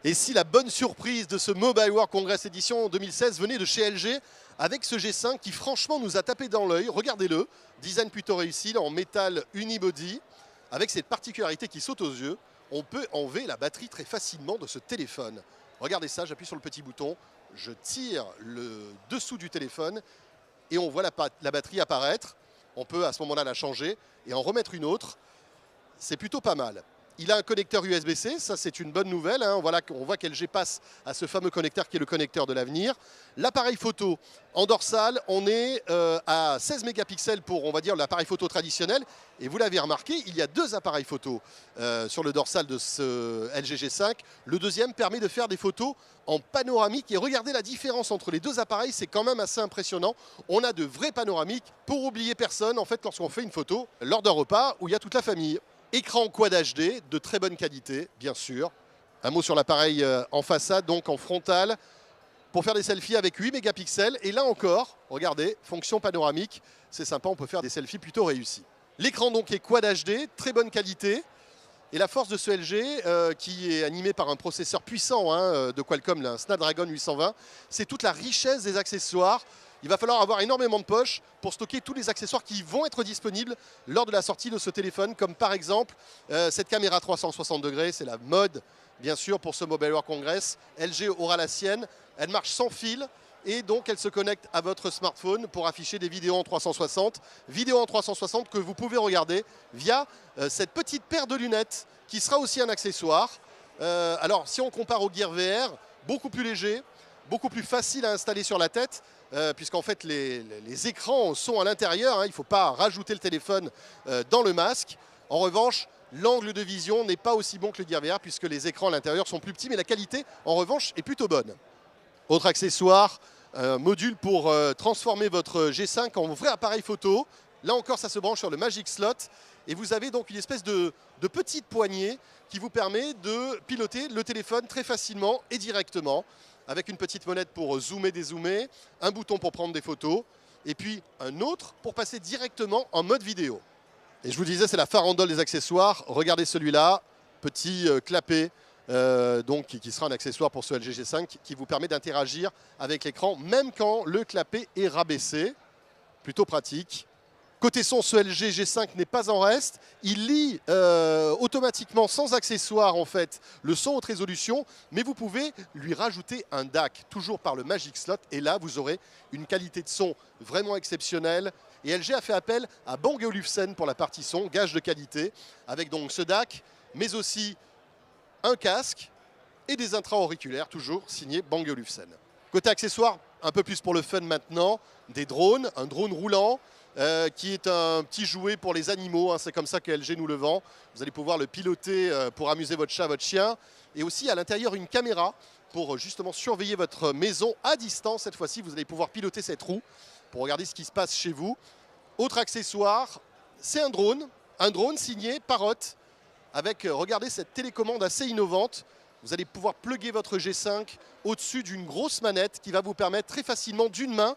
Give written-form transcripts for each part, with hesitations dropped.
Et si la bonne surprise de ce Mobile World Congress édition 2016 venait de chez LG avec ce G5 qui franchement nous a tapé dans l'œil. Regardez-le, design plutôt réussi en métal unibody avec cette particularité qui saute aux yeux. On peut enlever la batterie très facilement de ce téléphone. Regardez ça, j'appuie sur le petit bouton, je tire le dessous du téléphone et on voit la batterie apparaître. On peut à ce moment-là la changer et en remettre une autre. C'est plutôt pas mal. Il a un connecteur USB-C, ça c'est une bonne nouvelle. Hein. Voilà, on voit qu'LG passe à ce fameux connecteur qui est le connecteur de l'avenir. L'appareil photo en dorsale, on est à 16 mégapixels pour, on va dire, l'appareil photo traditionnel. Et vous l'avez remarqué, il y a deux appareils photo sur le dorsal de ce LG G5. Le deuxième permet de faire des photos en panoramique. Et regardez la différence entre les deux appareils, c'est quand même assez impressionnant. On a de vrais panoramiques pour oublier personne, en fait, lorsqu'on fait une photo lors d'un repas où il y a toute la famille. Écran Quad HD de très bonne qualité, bien sûr. Un mot sur l'appareil en façade, donc en frontal, pour faire des selfies avec 8 mégapixels. Et là encore, regardez, fonction panoramique, c'est sympa, on peut faire des selfies plutôt réussis. L'écran donc est Quad HD, très bonne qualité. Et la force de ce LG, qui est animé par un processeur puissant de Qualcomm, un Snapdragon 820, c'est toute la richesse des accessoires. Il va falloir avoir énormément de poches pour stocker tous les accessoires qui vont être disponibles lors de la sortie de ce téléphone, comme par exemple cette caméra 360 degrés, c'est la mode bien sûr pour ce Mobile World Congress. LG aura la sienne, elle marche sans fil et donc elle se connecte à votre smartphone pour afficher des vidéos en 360. Vidéos en 360 que vous pouvez regarder via cette petite paire de lunettes qui sera aussi un accessoire. Alors si on compare au Gear VR, beaucoup plus léger, beaucoup plus facile à installer sur la tête, puisqu'en fait les écrans sont à l'intérieur, il ne faut pas rajouter le téléphone dans le masque. En revanche, l'angle de vision n'est pas aussi bon que le Gear VR puisque les écrans à l'intérieur sont plus petits, mais la qualité en revanche est plutôt bonne. Autre accessoire, un module pour transformer votre G5 en vrai appareil photo. Là encore, ça se branche sur le Magic Slot et vous avez donc une espèce de petite poignée qui vous permet de piloter le téléphone très facilement et directement, avec une petite molette pour zoomer, dézoomer, un bouton pour prendre des photos, et puis un autre pour passer directement en mode vidéo. Et je vous disais, c'est la farandole des accessoires. Regardez celui-là, petit clapet, donc, qui sera un accessoire pour ce LG G5, qui vous permet d'interagir avec l'écran, même quand le clapet est rabaissé. Plutôt pratique. Côté son, ce LG G5 n'est pas en reste. Il lit automatiquement, sans accessoire en fait, le son haute résolution, mais vous pouvez lui rajouter un DAC, toujours par le Magic Slot, et là vous aurez une qualité de son vraiment exceptionnelle. Et LG a fait appel à Bang & Olufsen pour la partie son, gage de qualité, avec donc ce DAC, mais aussi un casque et des intra-auriculaires, toujours signé Bang & Olufsen. Côté accessoires, un peu plus pour le fun maintenant, des drones, un drone roulant, qui est un petit jouet pour les animaux, c'est comme ça que LG nous le vend. Vous allez pouvoir le piloter pour amuser votre chat, votre chien. Et aussi à l'intérieur une caméra pour justement surveiller votre maison à distance. Cette fois-ci, vous allez pouvoir piloter cette roue pour regarder ce qui se passe chez vous. Autre accessoire, c'est un drone signé Parrot avec, regardez, cette télécommande assez innovante. Vous allez pouvoir plugger votre G5 au-dessus d'une grosse manette qui va vous permettre très facilement d'une main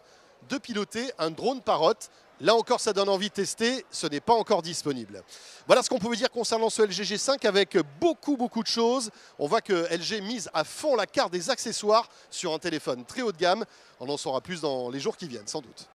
de piloter un drone Parrot. Là encore, ça donne envie de tester, ce n'est pas encore disponible. Voilà ce qu'on pouvait dire concernant ce LG G5 avec beaucoup de choses. On voit que LG mise à fond la carte des accessoires sur un téléphone très haut de gamme. On en saura plus dans les jours qui viennent, sans doute.